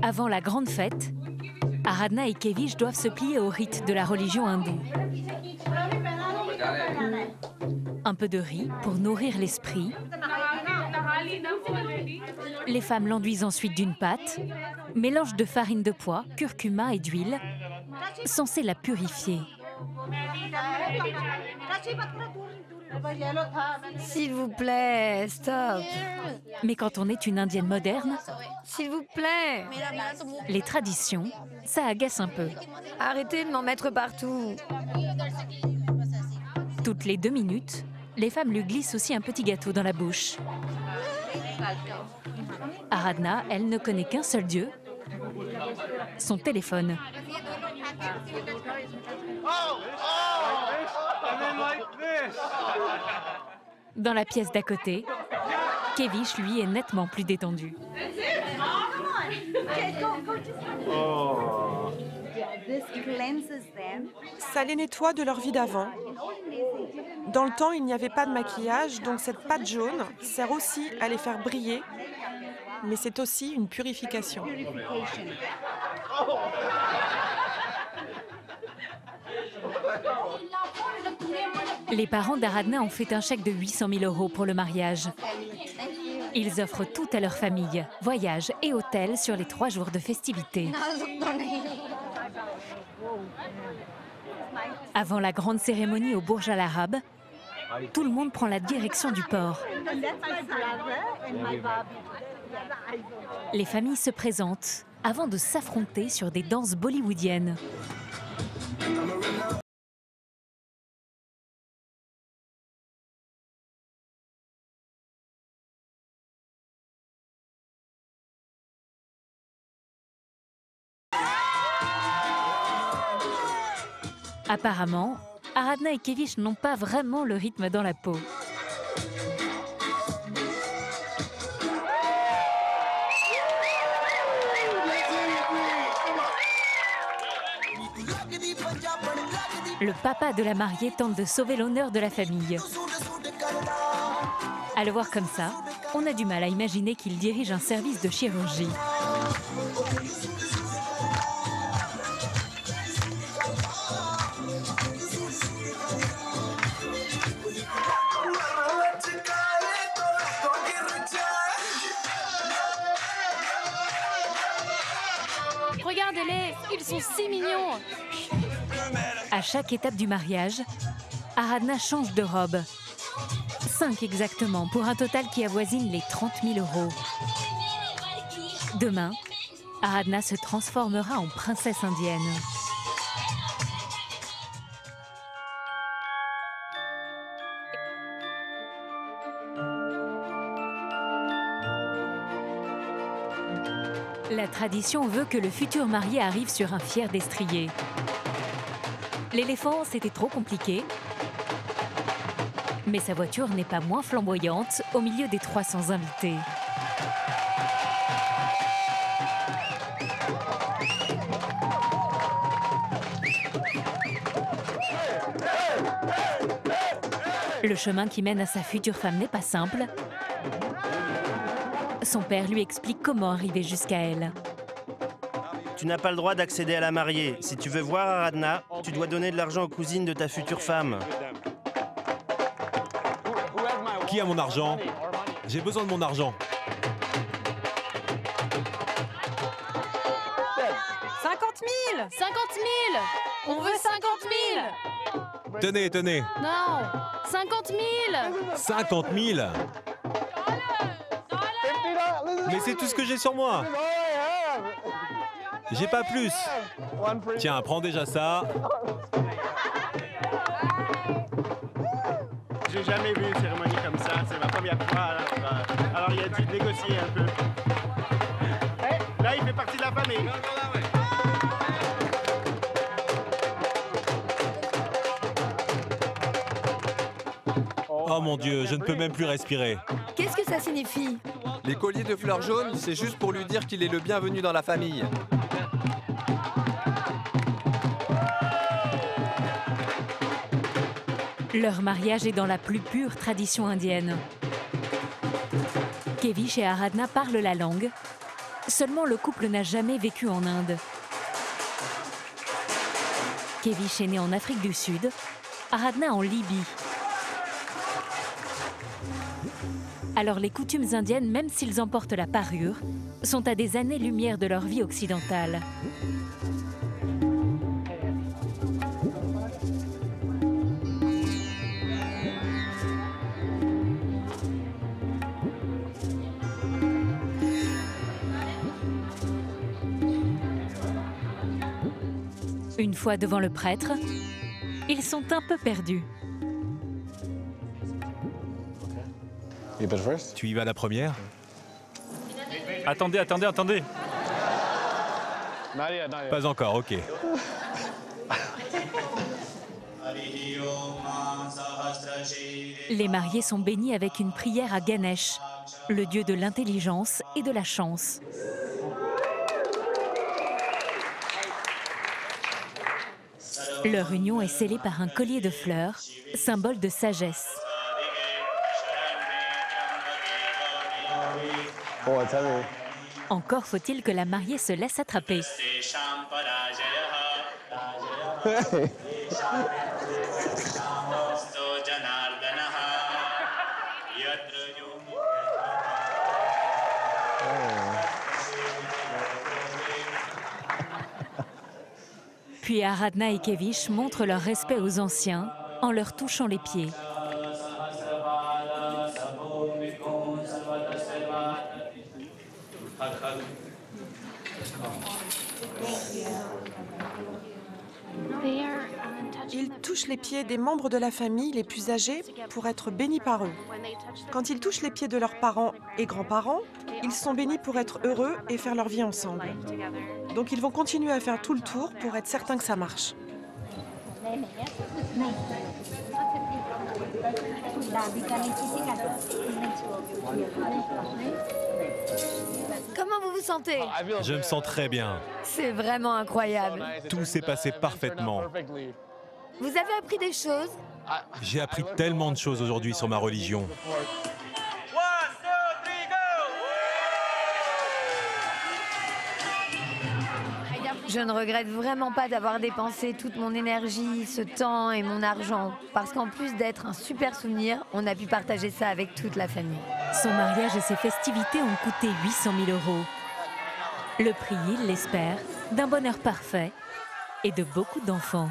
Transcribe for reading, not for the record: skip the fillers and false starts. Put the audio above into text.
Avant la grande fête, Aradhna et Kevish doivent se plier au rite de la religion hindoue. Un peu de riz pour nourrir l'esprit. Les femmes l'enduisent ensuite d'une pâte, mélange de farine de pois, curcuma et d'huile, censé la purifier. S'il vous plaît, stop. Mais quand on est une indienne moderne, S'il vous plaît, les traditions, ça agace un peu. arrêtez de m'en mettre partout. Toutes les 2 minutes, les femmes lui glissent aussi un petit gâteau dans la bouche. Aradhna, elle ne connaît qu'un seul dieu, son téléphone. Dans la pièce d'à côté, Kevish, lui, est nettement plus détendu. Ça les nettoie de leur vie d'avant. Dans le temps, il n'y avait pas de maquillage, donc cette pâte jaune sert aussi à les faire briller, mais c'est aussi une purification. Les parents d'Aradhna ont fait un chèque de 800 000 € pour le mariage. Ils offrent tout à leur famille, voyage et hôtel sur les 3 jours de festivités. Avant la grande cérémonie au Burj Al Arab, tout le monde prend la direction du port. Les familles se présentent avant de s'affronter sur des danses bollywoodiennes. Apparemment, Aradhna et Kevish n'ont pas vraiment le rythme dans la peau. Le papa de la mariée tente de sauver l'honneur de la famille. À le voir comme ça, on a du mal à imaginer qu'il dirige un service de chirurgie. Regardez-les, ils sont si mignons. À chaque étape du mariage, Aradhna change de robe. 5 exactement, pour un total qui avoisine les 30 000 €. Demain, Aradhna se transformera en princesse indienne. La tradition veut que le futur marié arrive sur un fier destrier. L'éléphant, c'était trop compliqué. Mais sa voiture n'est pas moins flamboyante au milieu des 300 invités. Le chemin qui mène à sa future femme n'est pas simple. Son père lui explique comment arriver jusqu'à elle. Tu n'as pas le droit d'accéder à la mariée. Si tu veux voir Aradhna, tu dois donner de l'argent aux cousines de ta future femme. Qui a mon argent? J'ai besoin de mon argent. 50 000 50 000. On veut 50 000. Tenez, tenez. Non, 50 000. 50 000. Mais c'est tout ce que j'ai sur moi. J'ai pas plus. Tiens, prends déjà ça. J'ai jamais vu une cérémonie comme ça, c'est ma première fois. Alors il a dû négocier un peu. Là, il fait partie de la famille. Oh mon Dieu, je ne peux même plus respirer. Qu'est-ce que ça signifie? Les colliers de fleurs jaunes, c'est juste pour lui dire qu'il est le bienvenu dans la famille. Leur mariage est dans la plus pure tradition indienne. Kevish et Aradhna parlent la langue Seulement, le couple n'a jamais vécu en Inde. Kevish est né en Afrique du Sud, Aradhna en Libye. Alors les coutumes indiennes, même s'ils emportent la parure, sont à des années-lumière de leur vie occidentale. Une fois devant le prêtre, ils sont un peu perdus. Tu y vas la première? Attendez. Pas encore, ok. Les mariés sont bénis avec une prière à Ganesh, le dieu de l'intelligence et de la chance. Leur union est scellée par un collier de fleurs, symbole de sagesse. Encore faut-il que la mariée se laisse attraper. Puis Aradhna et Kevish montrent leur respect aux anciens en leur touchant les pieds. Ils touchent les pieds des membres de la famille les plus âgés pour être bénis par eux. Quand ils touchent les pieds de leurs parents et grands-parents, ils sont bénis pour être heureux et faire leur vie ensemble. Donc ils vont continuer à faire tout le tour pour être certains que ça marche. Comment vous vous sentez? Je me sens très bien. C'est vraiment incroyable. Tout s'est passé parfaitement. Vous avez appris des choses? J'ai appris tellement de choses aujourd'hui sur ma religion. Je ne regrette vraiment pas d'avoir dépensé toute mon énergie, ce temps et mon argent. Parce qu'en plus d'être un super souvenir, on a pu partager ça avec toute la famille. Son mariage et ses festivités ont coûté 800 000 €. Le prix, il l'espère, d'un bonheur parfait et de beaucoup d'enfants.